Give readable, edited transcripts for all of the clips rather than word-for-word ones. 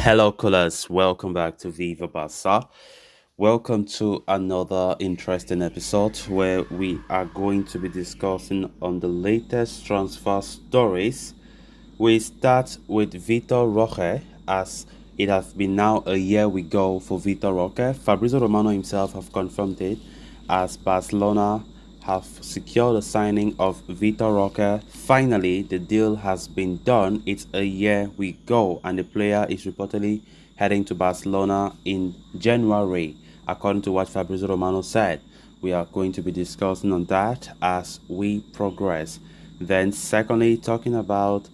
Hello, callers. Welcome back to Viva Barca. Welcome to another interesting episode where we are going to be discussing on the latest transfer stories. We start with Vitor Roque, as it has been now a year we go for Vitor Roque. Fabrizio Romano himself have confirmed it, as Barcelona have secured the signing of Vitor Roque. Finally, the deal has been done. It's a year we go, and the player is reportedly heading to Barcelona in January, according to what Fabrizio Romano said. We are going to be discussing on that as we progress. Then, secondly, talking about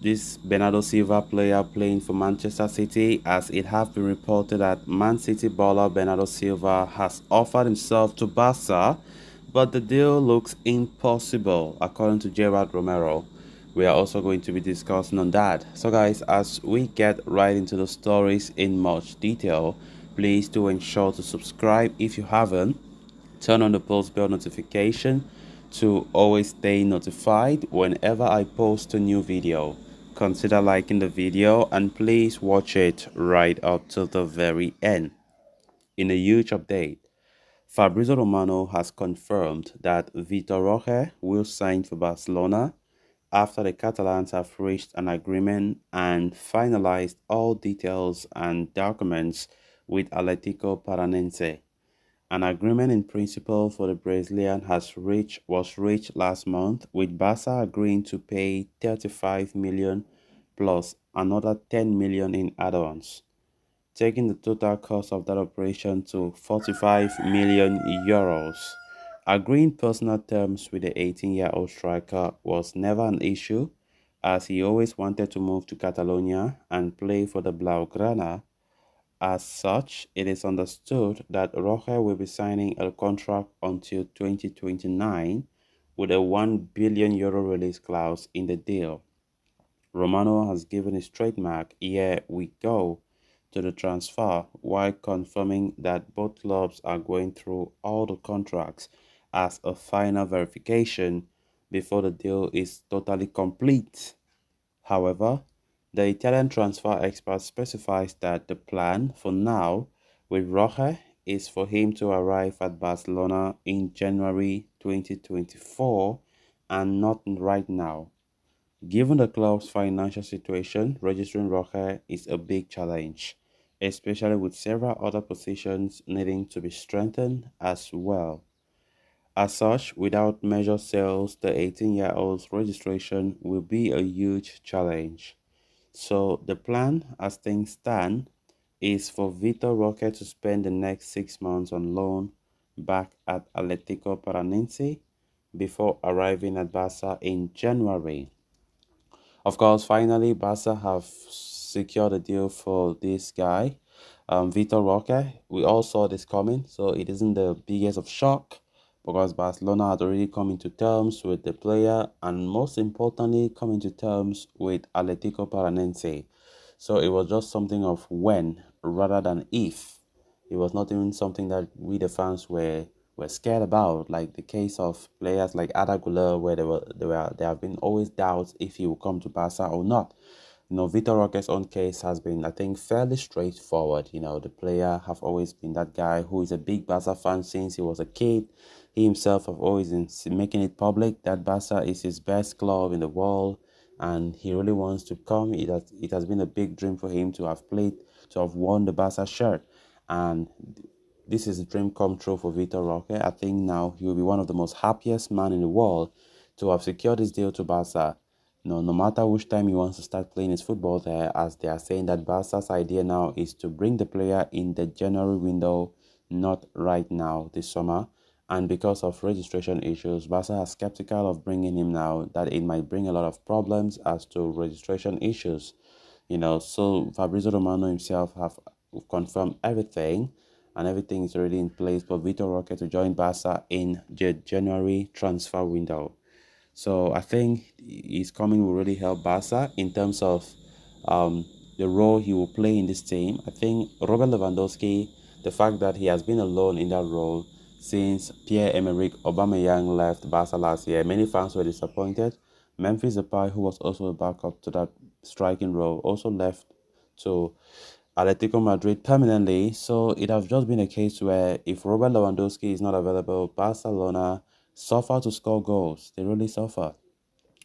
this Bernardo Silva player playing for Manchester City, as it has been reported that Man City baller Bernardo Silva has offered himself to Barca, but the deal looks impossible, according to Gerard Romero. We are also going to be discussing on that. So, guys, as we get right into the stories in much detail, please do ensure to subscribe if you haven't. Turn on the post bell notification to always stay notified whenever I post a new video. Consider liking the video and please watch it right up to the very end. In a huge update, Fabrizio Romano has confirmed that Vitor Roque will sign for Barcelona after the Catalans have reached an agreement and finalized all details and documents with Atletico Paranense. An agreement in principle for the Brazilian was reached last month, with Barca agreeing to pay 35 million plus another 10 million in add-ons, taking the total cost of that operation to 45 million euros. Agreeing personal terms with the 18-year-old striker was never an issue, as he always wanted to move to Catalonia and play for the Blaugrana. As such, it is understood that Roque will be signing a contract until 2029 with a €1 billion release clause in the deal. Romano has given his trademark "here we go" to the transfer, while confirming that both clubs are going through all the contracts as a final verification before the deal is totally complete. However, the Italian transfer expert specifies that the plan for now with Roque is for him to arrive at Barcelona in January 2024 and not right now. Given the club's financial situation, registering Roque is a big challenge, especially with several other positions needing to be strengthened as well. As such, without major sales, the 18-year-old's registration will be a huge challenge. So the plan, as things stand, is for Vitor Roque to spend the next 6 months on loan back at Atletico Paranense before arriving at Barca in January. Of course, finally, Barca have secured a deal for this guy, Vitor Roque. We all saw this coming, so it isn't the biggest of shock because Barcelona had already come into terms with the player and most importantly, come into terms with Atletico Paranense. So it was just something of when rather than if. It was not even something that we the fans were scared about, like the case of players like Ada Güler, where there have been always doubts if he will come to Barca or not. Vitor Roque's own case has been, I think, fairly straightforward. The player have always been that guy who is a big Barca fan since he was a kid. He himself have always been making it public that Barca is his best club in the world, and he really wants to come. It has been a big dream for him to have played, to have worn the Barca shirt, and this is a dream come true for Vitor Roque. I think now he will be one of the most happiest men in the world to have secured this deal to Barca. No matter which time he wants to start playing his football there, as they are saying that Barca's idea now is to bring the player in the January window, not right now this summer. And because of registration issues, Barca are skeptical of bringing him now, that it might bring a lot of problems as to registration issues. So Fabrizio Romano himself have confirmed everything, and everything is already in place for Vitor Roque to join Barca in the January transfer window. So I think his coming will really help Barca in terms of the role he will play in this team. I think Robert Lewandowski, the fact that he has been alone in that role since Pierre-Emerick Aubameyang left Barca last year, many fans were disappointed. Memphis Depay, who was also a backup to that striking role, also left to Atletico Madrid permanently. So it has just been a case where if Robert Lewandowski is not available, Barcelona suffer to score goals. They really suffer,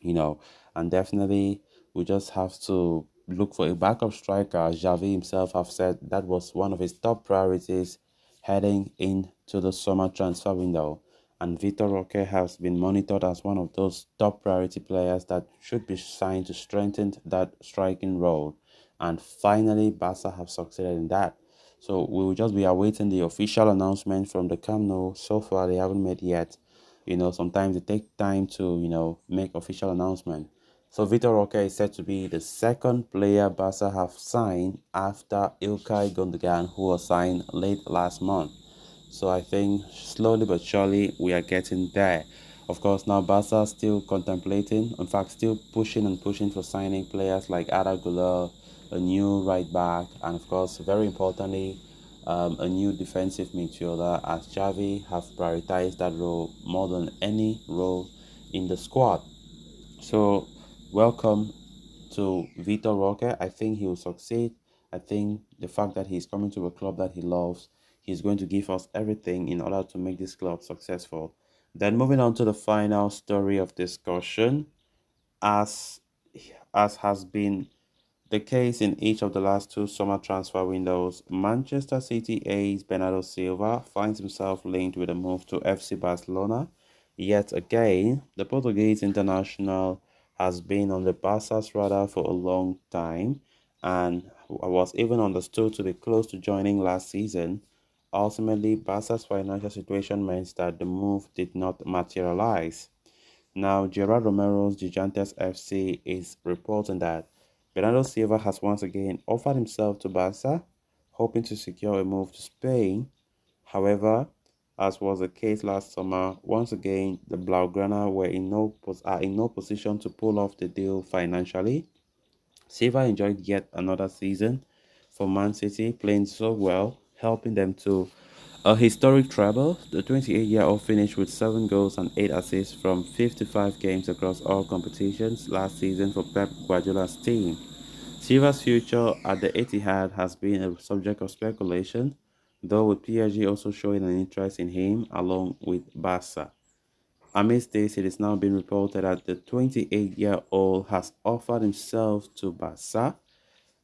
you know, and definitely we just have to look for a backup striker. Xavi himself have said that was one of his top priorities heading into the summer transfer window. And Vitor Roque has been monitored as one of those top priority players that should be signed to strengthen that striking role. And finally, Barca have succeeded in that. So we will just be awaiting the official announcement from the Camp Nou. So far, they haven't made yet. Sometimes it takes time to, make official announcement. So Vitor Roque is said to be the second player Barca have signed after Ilkay Gundogan, who was signed late last month. So I think slowly but surely we are getting there. Of course, now Barca still contemplating, in fact, still pushing and pushing for signing players like Ada Güler, a new right back, and of course, very importantly, a new defensive midfielder, as Xavi have prioritized that role more than any role in the squad. So, welcome to Vitor Roque. I think he will succeed. I think the fact that he's coming to a club that he loves, he's going to give us everything in order to make this club successful. Then moving on to the final story of discussion, as as has been the case in each of the last two summer transfer windows, Manchester City ace Bernardo Silva finds himself linked with a move to FC Barcelona. Yet again, the Portuguese international has been on the Barca's radar for a long time and was even understood to be close to joining last season. Ultimately, Barca's financial situation meant that the move did not materialize. Now, Gerard Romero's Gigantes FC is reporting that Bernardo Silva has once again offered himself to Barca, hoping to secure a move to Spain. However, as was the case last summer, once again the Blaugrana are in no position to pull off the deal financially. Silva enjoyed yet another season for Man City, playing so well, helping them to a historic treble. The 28-year-old finished with 7 goals and 8 assists from 55 games across all competitions last season for Pep Guardiola's team. Silva's future at the Etihad has been a subject of speculation, though with PSG also showing an interest in him along with Barca. Amidst this, it is now being reported that the 28-year-old has offered himself to Barca,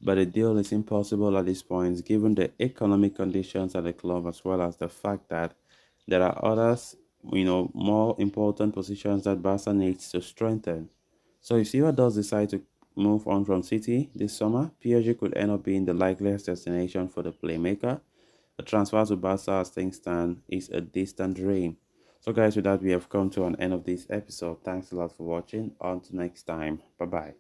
but the deal is impossible at this point given the economic conditions at the club as well as the fact that there are others, more important positions that Barca needs to strengthen. So if Silva does decide to move on from City this summer, PSG could end up being the likeliest destination for the playmaker. A transfer to Barca as things stand is a distant dream. So guys, with that, we have come to an end of this episode. Thanks a lot for watching. Until next time. Bye-bye.